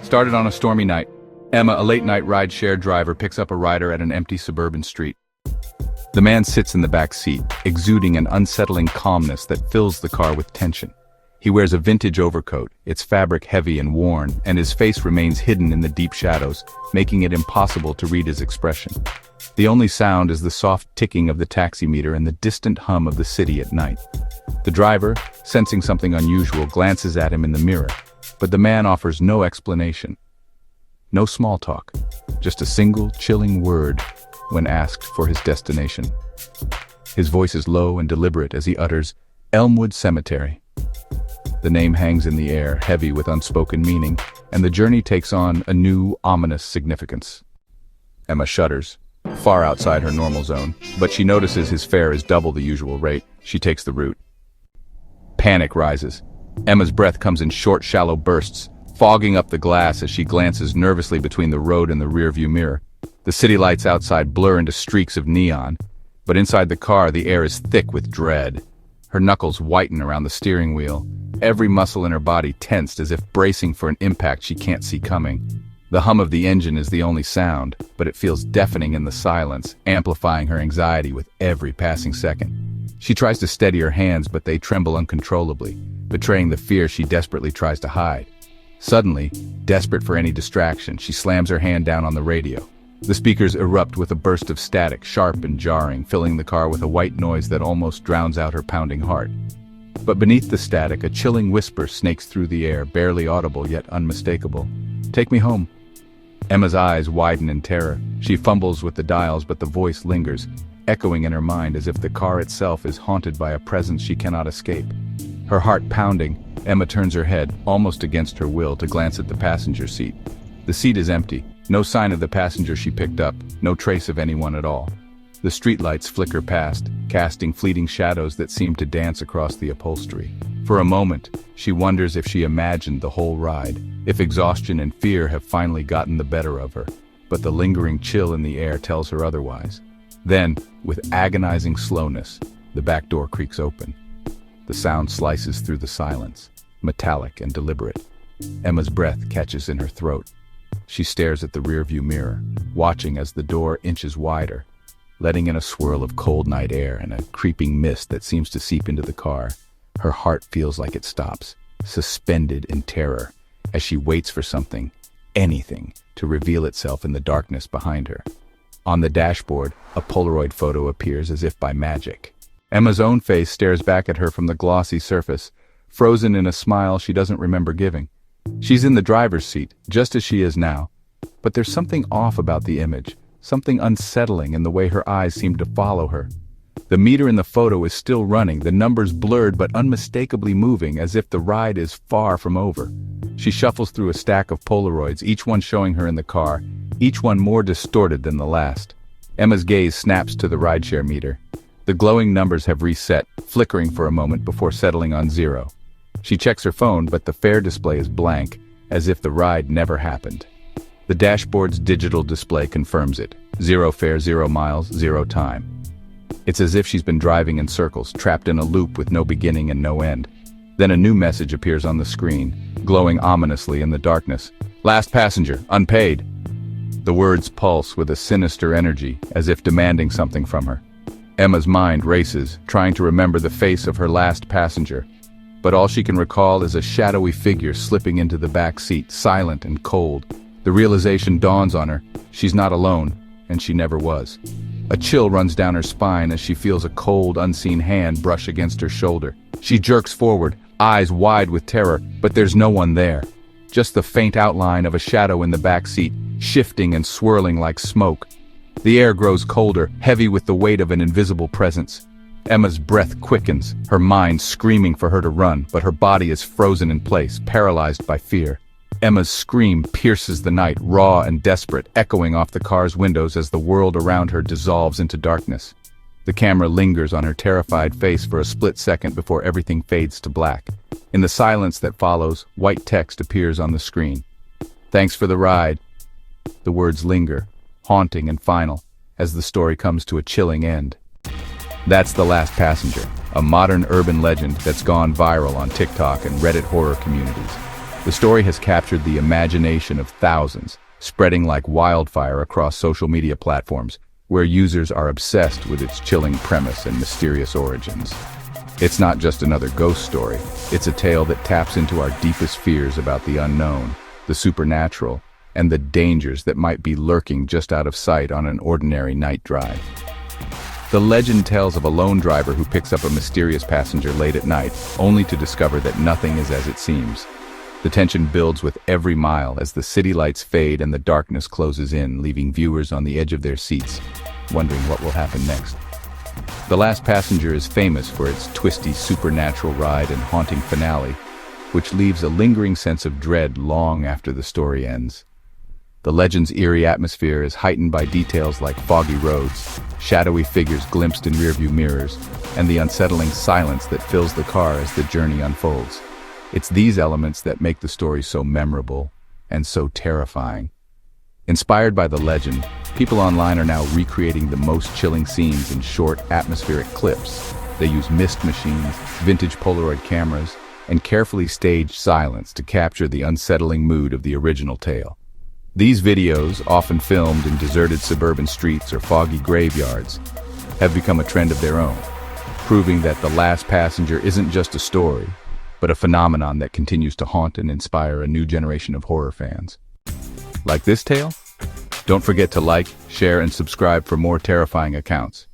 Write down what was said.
Started on a stormy night. Emma, a late-night rideshare driver, picks up a rider at an empty suburban street. The man sits in the back seat, exuding an unsettling calmness that fills the car with tension. He wears a vintage overcoat, its fabric heavy and worn, and his face remains hidden in the deep shadows, making it impossible to read his expression. The only sound is the soft ticking of the taxi meter and the distant hum of the city at night. The driver, sensing something unusual, glances at him in the mirror, but the man offers no explanation. No small talk, just a single, chilling word when asked for his destination. His voice is low and deliberate as he utters, "Elmwood Cemetery." The name hangs in the air, heavy with unspoken meaning, and the journey takes on a new, ominous significance. Emma shudders, far outside her normal zone, but she notices his fare is double the usual rate. She takes the route. Panic rises. Emma's breath comes in short, shallow bursts, fogging up the glass as she glances nervously between the road and the rearview mirror. The city lights outside blur into streaks of neon, but inside the car the air is thick with dread. Her knuckles whiten around the steering wheel, every muscle in her body tensed as if bracing for an impact she can't see coming. The hum of the engine is the only sound, but it feels deafening in the silence, amplifying her anxiety with every passing second. She tries to steady her hands, but they tremble uncontrollably, betraying the fear she desperately tries to hide. Suddenly, desperate for any distraction, she slams her hand down on the radio. The speakers erupt with a burst of static, sharp and jarring, filling the car with a white noise that almost drowns out her pounding heart. But beneath the static, a chilling whisper snakes through the air, barely audible yet unmistakable. "Take me home." Emma's eyes widen in terror. She fumbles with the dials, but the voice lingers, echoing in her mind as if the car itself is haunted by a presence she cannot escape. Her heart pounding, Emma turns her head, almost against her will, to glance at the passenger seat. The seat is empty. No sign of the passenger she picked up, no trace of anyone at all. The streetlights flicker past, casting fleeting shadows that seem to dance across the upholstery. For a moment, she wonders if she imagined the whole ride, if exhaustion and fear have finally gotten the better of her. But the lingering chill in the air tells her otherwise. Then, with agonizing slowness, the back door creaks open. The sound slices through the silence, metallic and deliberate. Emma's breath catches in her throat. She stares at the rearview mirror, watching as the door inches wider, letting in a swirl of cold night air and a creeping mist that seems to seep into the car. Her heart feels like it stops, suspended in terror, as she waits for something, anything, to reveal itself in the darkness behind her. On the dashboard, a Polaroid photo appears as if by magic. Emma's own face stares back at her from the glossy surface, frozen in a smile she doesn't remember giving. She's in the driver's seat, just as she is now, but there's something off about the image, something unsettling in the way her eyes seem to follow her. The meter in the photo is still running, the numbers blurred but unmistakably moving, as if the ride is far from over. She shuffles through a stack of Polaroids, each one showing her in the car, each one more distorted than the last. Emma's gaze snaps to the rideshare meter. The glowing numbers have reset, flickering for a moment before settling on 0. She checks her phone, but the fare display is blank, as if the ride never happened. The dashboard's digital display confirms it. 0 fare, 0 miles, 0 time. It's as if she's been driving in circles, trapped in a loop with no beginning and no end. Then a new message appears on the screen, glowing ominously in the darkness. "Last passenger, unpaid." The words pulse with a sinister energy, as if demanding something from her. Emma's mind races, trying to remember the face of her last passenger. But all she can recall is a shadowy figure slipping into the back seat, silent and cold. The realization dawns on her. She's not alone, and she never was. A chill runs down her spine as she feels a cold, unseen hand brush against her shoulder. She jerks forward, eyes wide with terror, but there's no one there. Just the faint outline of a shadow in the back seat, shifting and swirling like smoke. The air grows colder, heavy with the weight of an invisible presence. Emma's breath quickens, her mind screaming for her to run, but her body is frozen in place, paralyzed by fear. Emma's scream pierces the night, raw and desperate, echoing off the car's windows as the world around her dissolves into darkness. The camera lingers on her terrified face for a split second before everything fades to black. In the silence that follows, white text appears on the screen. "Thanks for the ride." The words linger, haunting and final, as the story comes to a chilling end. That's The Last Passenger, a modern urban legend that's gone viral on TikTok and Reddit horror communities. The story has captured the imagination of thousands, spreading like wildfire across social media platforms, where users are obsessed with its chilling premise and mysterious origins. It's not just another ghost story, it's a tale that taps into our deepest fears about the unknown, the supernatural, and the dangers that might be lurking just out of sight on an ordinary night drive. The legend tells of a lone driver who picks up a mysterious passenger late at night, only to discover that nothing is as it seems. The tension builds with every mile as the city lights fade and the darkness closes in, leaving viewers on the edge of their seats, wondering what will happen next. The Last Passenger is famous for its twisty supernatural ride and haunting finale, which leaves a lingering sense of dread long after the story ends. The legend's eerie atmosphere is heightened by details like foggy roads, shadowy figures glimpsed in rearview mirrors, and the unsettling silence that fills the car as the journey unfolds. It's these elements that make the story so memorable and so terrifying. Inspired by the legend, people online are now recreating the most chilling scenes in short, atmospheric clips. They use mist machines, vintage Polaroid cameras, and carefully staged silence to capture the unsettling mood of the original tale. These videos, often filmed in deserted suburban streets or foggy graveyards, have become a trend of their own, proving that The Last Passenger isn't just a story, but a phenomenon that continues to haunt and inspire a new generation of horror fans. Like this tale? Don't forget to like, share, and subscribe for more terrifying accounts.